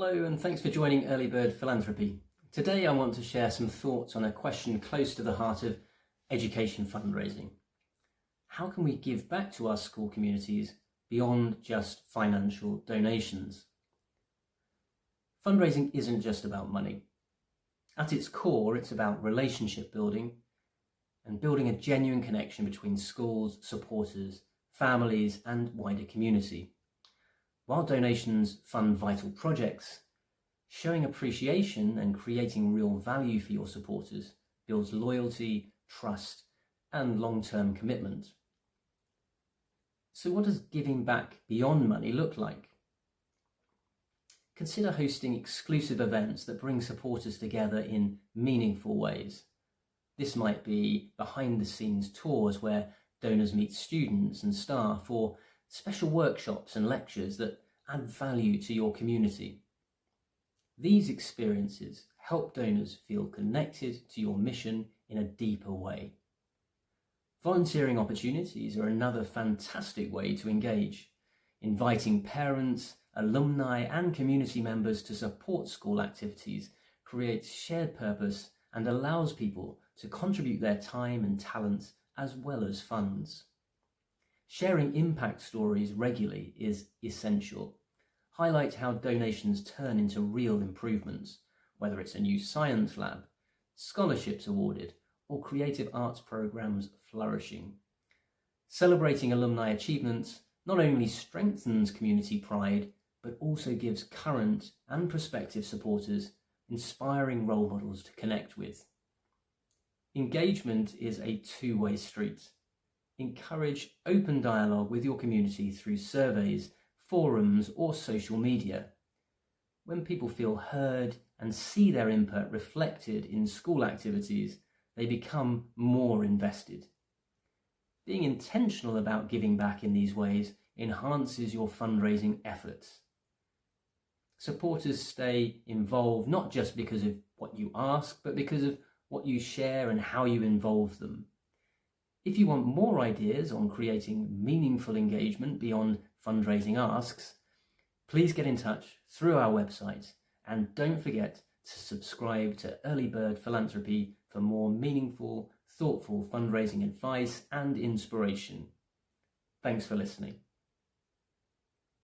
Hello and thanks for joining Early Bird Philanthropy. Today I want to share some thoughts on a question close to the heart of education fundraising. How can we give back to our school communities beyond just financial donations? Fundraising isn't just about money. At its core, it's about relationship building and building a genuine connection between schools, supporters, families and wider community. While donations fund vital projects, showing appreciation and creating real value for your supporters builds loyalty, trust, and long-term commitment. So what does giving back beyond money look like? Consider hosting exclusive events that bring supporters together in meaningful ways. This might be behind-the-scenes tours where donors meet students and staff, or special workshops and lectures that add value to your community. These experiences help donors feel connected to your mission in a deeper way. Volunteering opportunities are another fantastic way to engage. Inviting parents, alumni and community members to support school activities creates shared purpose and allows people to contribute their time and talents as well as funds. Sharing impact stories regularly is essential. Highlight how donations turn into real improvements, whether it's a new science lab, scholarships awarded, or creative arts programs flourishing. Celebrating alumni achievements not only strengthens community pride, but also gives current and prospective supporters inspiring role models to connect with. Engagement is a two-way street. Encourage open dialogue with your community through surveys, forums, or social media. When people feel heard and see their input reflected in school activities, they become more invested. Being intentional about giving back in these ways enhances your fundraising efforts. Supporters stay involved not just because of what you ask, but because of what you share and how you involve them. If you want more ideas on creating meaningful engagement beyond fundraising asks, please get in touch through our website, and don't forget to subscribe to Early Bird Philanthropy for more meaningful, thoughtful fundraising advice and inspiration. Thanks for listening.